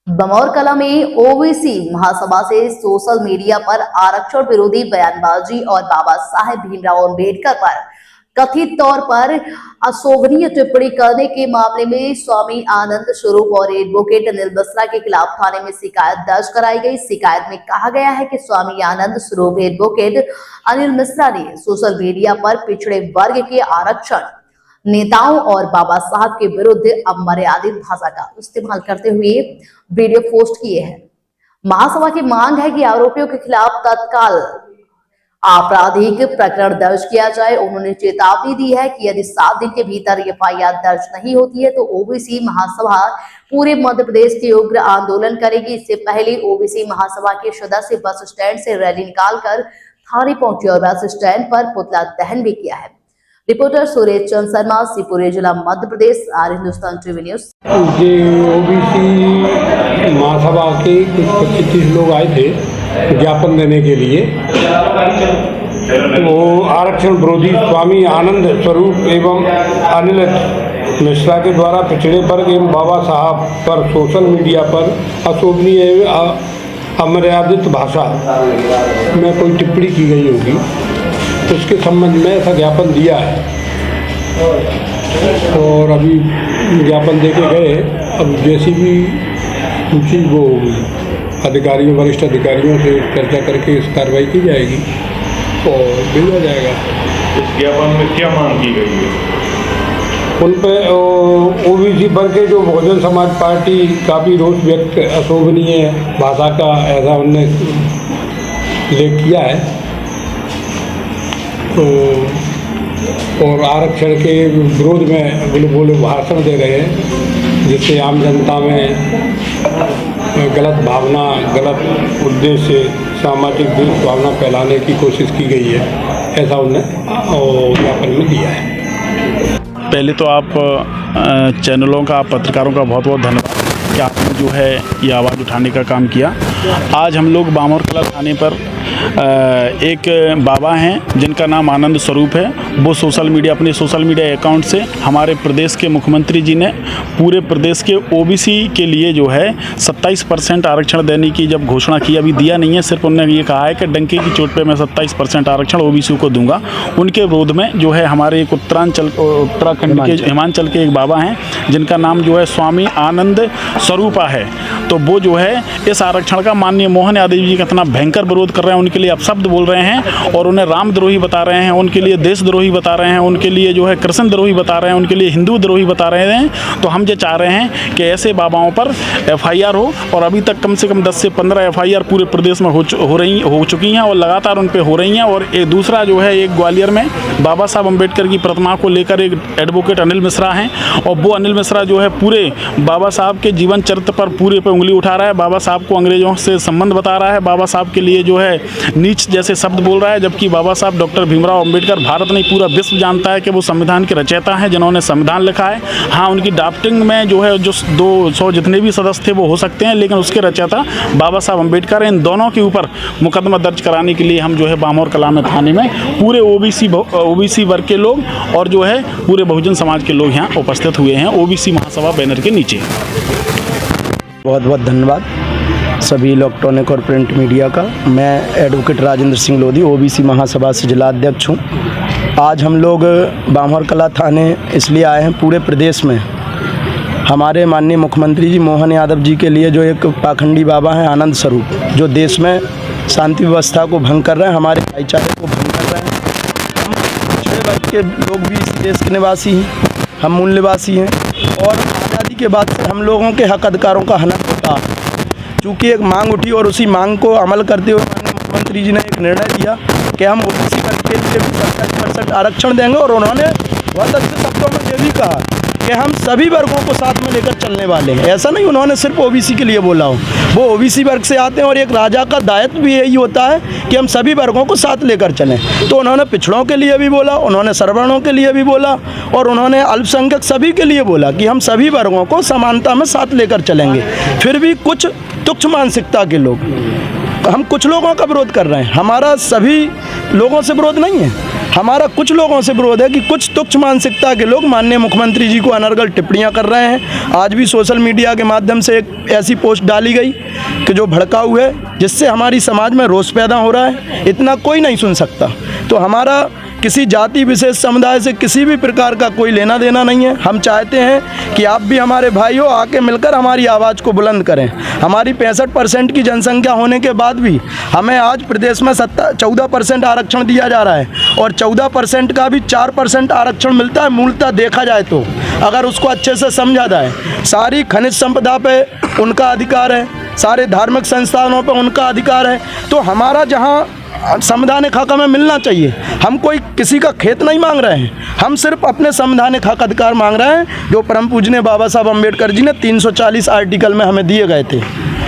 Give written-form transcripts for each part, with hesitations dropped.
बमौर कला में ओबीसी महासभा से सोशल मीडिया पर आरक्षण विरोधी बयानबाजी और बाबा साहेब भीमराव अंबेडकर पर कथित तौर पर अशोभनीय टिप्पणी करने के मामले में स्वामी आनंद स्वरूप और एडवोकेट अनिल मिश्रा के खिलाफ थाने में शिकायत दर्ज कराई गई। शिकायत में कहा गया है कि स्वामी आनंद स्वरूप एडवोकेट अनिल मिश्रा ने सोशल मीडिया पर पिछड़े वर्ग के आरक्षण नेताओं और बाबा साहब के विरुद्ध अमर्यादित भाषा का इस्तेमाल करते हुए वीडियो पोस्ट किए हैं। महासभा की मांग है कि आरोपियों के खिलाफ तत्काल आपराधिक प्रकरण दर्ज किया जाए। उन्होंने चेतावनी दी है कि यदि 7 दिन के भीतर एफआईआर दर्ज नहीं होती है तो ओबीसी महासभा पूरे मध्य प्रदेश के उग्र आंदोलन करेगी। इससे पहले ओबीसी महासभा के सदस्य बस स्टैंड से रैली निकालकर थाने पहुंचे और बस स्टैंड पर पुतला दहन भी किया है। रिपोर्टर सुरेश चंद शर्मा, शिवपुरी जिला, मध्य प्रदेश, आर Hindustan TV news. OBC Mahasabha के कुछ 25 लोग आए थे ज्ञापन देने के लिए। वो आरक्षण विरोधी स्वामी आनंद स्वरूप एवं अनिल मिश्रा के द्वारा पिछड़े वर्ग एवं बाबा साहब पर सोशल मीडिया पर अशोभनीय अमर्यादित भाषा में कोई टिप्पणी की गई होगी, उसके संबंध में ऐसा ज्ञापन दिया है और अभी ज्ञापन दे के गए। अब जैसी भी सूची वो अधिकारियों, वरिष्ठ अधिकारियों से चर्चा करके इस कार्रवाई की जाएगी और भेजा जाएगा। इस ज्ञापन में क्या मांग की गई है? उन पर ओबीसी वर्ग के जो बहुजन समाज पार्टी काफ़ी रोष व्यक्त अशोभनीय भाषा का ऐसा उनने उल्लेख किया है तो, और आरक्षण के विरोध में बोले भाषण दे रहे हैं, जिससे आम जनता में गलत भावना, गलत उद्देश्य से सामाजिक द्वेष भावना फैलाने की कोशिश की गई है, ऐसा उन्हें ज्ञापन में दिया है। पहले तो आप चैनलों का, पत्रकारों का बहुत बहुत धन्यवाद कि आपने जो है ये आवाज़ उठाने का काम किया। आज हम लोग बामौर कला थाने पर एक बाबा हैं जिनका नाम आनंद स्वरूप है। वो अपने सोशल मीडिया अकाउंट से हमारे प्रदेश के मुख्यमंत्री जी ने पूरे प्रदेश के ओबीसी के लिए जो है 27% आरक्षण देने की जब घोषणा की, अभी दिया नहीं है, सिर्फ उन्होंने ये कहा है कि डंके की चोट पे मैं 27% आरक्षण ओबीसी को दूंगा। उनके विरोध में जो है हमारे एक उत्तराखंड के हिमाचल के एक बाबा हैं जिनका नाम जो है स्वामी आनंद स्वरूपा है। तो वो जो है इस आरक्षण का माननीय मोहन यादव जी का इतना भयंकर विरोध कर रहे हैं, उनके लिए अपशब्द बोल रहे हैं और उन्हें रामद्रोही बता रहे हैं, उनके लिए देशद्रोही बता रहे हैं, उनके लिए जो है कृष्ण द्रोही बता रहे हैं, उनके लिए हिंदू द्रोही बता रहे हैं। तो हम ये चाह रहे हैं कि ऐसे बाबाओं पर एफआईआर हो और अभी तक कम से कम 10 से 15 एफआईआर पूरे प्रदेश में हो चुकी हैं और लगातार उन पर हो रही हैं। और एक दूसरा जो है, एक ग्वालियर में बाबा साहब अम्बेडकर की प्रतिमा को लेकर एक एडवोकेट अनिल मिश्रा हैं और वो अनिल मिश्रा जो है पूरे बाबा साहब के जीवन चरित्र पर पूरे पे उंगली उठा रहा है, बाबा साहब को अंग्रेजों से संबंध बता रहा है, बाबा साहब के लिए जो है नीच जैसे शब्द बोल रहा है। जबकि बाबा साहब डॉक्टर भीमराव अंबेडकर, भारत नहीं पूरा विश्व जानता है कि वो संविधान के रचयिता हैं, जिन्होंने संविधान लिखा है। हाँ, उनकी ड्राफ्टिंग में जो है जो 200 जितने भी सदस्य थे वो हो सकते हैं, लेकिन उसके रचयिता बाबा साहब अम्बेडकर हैं। इन दोनों के ऊपर मुकदमा दर्ज कराने के लिए हम जो है बामौर कला में थाने में पूरे ओबीसी वर्ग के लोग और जो है पूरे बहुजन समाज के लोग यहाँ उपस्थित हुए हैं ओबीसी महासभा बैनर के नीचे। बहुत बहुत धन्यवाद सभी इलेक्ट्रॉनिक और प्रिंट मीडिया का। मैं एडवोकेट राजेंद्र सिंह लोधी, ओबीसी महासभा से जिला अध्यक्ष हूँ। आज हम लोग बामौर कला थाने इसलिए आए हैं, पूरे प्रदेश में हमारे माननीय मुख्यमंत्री जी मोहन यादव जी के लिए जो एक पाखंडी बाबा हैं आनंद स्वरूप, जो देश में शांति व्यवस्था को भंग कर रहे हैं, हमारे भाईचारे को भंग कर रहे हैं। हम पिछड़े वर्ग के लोग भी इस देश के निवासी हैं, हम मूल निवासी हैं और आज़ादी के बाद से हम लोगों के हक अधिकारों का हनन होता है। चूँकि एक मांग उठी और उसी मांग को अमल करते हुए माननीय मुख्यमंत्री जी ने एक निर्णय लिया कि हम ओबीसी वर्ग के लिए 27% आरक्षण देंगे और उन्होंने बहुत अच्छे शब्दों में ये भी कहा कि हम सभी वर्गों को साथ में लेकर चलने वाले हैं। ऐसा नहीं उन्होंने सिर्फ ओबीसी के लिए बोला हो, वो ओबीसी वर्ग से आते हैं और एक राजा का दायित्व भी यही होता है कि हम सभी वर्गों को साथ लेकर चलें। तो उन्होंने पिछड़ों के लिए भी बोला, उन्होंने सवर्णों के लिए भी बोला और उन्होंने अल्पसंख्यक सभी के लिए बोला कि हम सभी वर्गों को समानता में साथ लेकर चलेंगे। फिर भी कुछ तुच्छ मानसिकता के लोग, हम कुछ लोगों का विरोध कर रहे हैं। हमारा सभी लोगों से विरोध नहीं है, हमारा कुछ लोगों से विरोध है कि कुछ तुच्छ मानसिकता के लोग माननीय मुख्यमंत्री जी को अनर्गल टिप्पणियां कर रहे हैं। आज भी सोशल मीडिया के माध्यम से एक ऐसी पोस्ट डाली गई कि जो भड़काऊ है, जिससे हमारी समाज में रोष पैदा हो रहा है। इतना कोई नहीं सुन सकता। तो हमारा किसी जाति विशेष समुदाय से किसी भी प्रकार का कोई लेना देना नहीं है। हम चाहते हैं कि आप भी हमारे भाई हो, आके मिलकर हमारी आवाज़ को बुलंद करें। हमारी 65% की जनसंख्या होने के बाद भी हमें आज प्रदेश में 14% आरक्षण दिया जा रहा है और 14% का भी 4% आरक्षण मिलता है। मूलतः देखा जाए तो अगर उसको अच्छे से समझा जाए, सारी खनिज संपदा पे उनका अधिकार है, सारे धार्मिक संस्थानों पे उनका अधिकार है। तो हमारा जहाँ संवैधानिक हक हमें मिलना चाहिए। हम कोई किसी का खेत नहीं मांग रहे हैं, हम सिर्फ अपने संवैधानिक हक अधिकार मांग रहे हैं जो परम पूजनीय बाबा साहब अम्बेडकर जी ने 340 आर्टिकल में हमें दिए गए थे।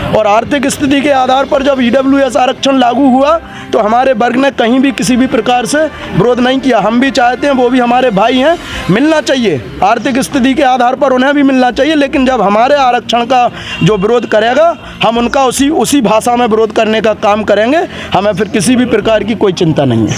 और आर्थिक स्थिति के आधार पर जब EWS आरक्षण लागू हुआ तो हमारे वर्ग ने कहीं भी किसी भी प्रकार से विरोध नहीं किया। हम भी चाहते हैं, वो भी हमारे भाई हैं, मिलना चाहिए। आर्थिक स्थिति के आधार पर उन्हें भी मिलना चाहिए, लेकिन जब हमारे आरक्षण का जो विरोध करेगा हम उनका उसी भाषा में विरोध करने का काम करेंगे। हमें फिर किसी भी प्रकार की कोई चिंता नहीं है।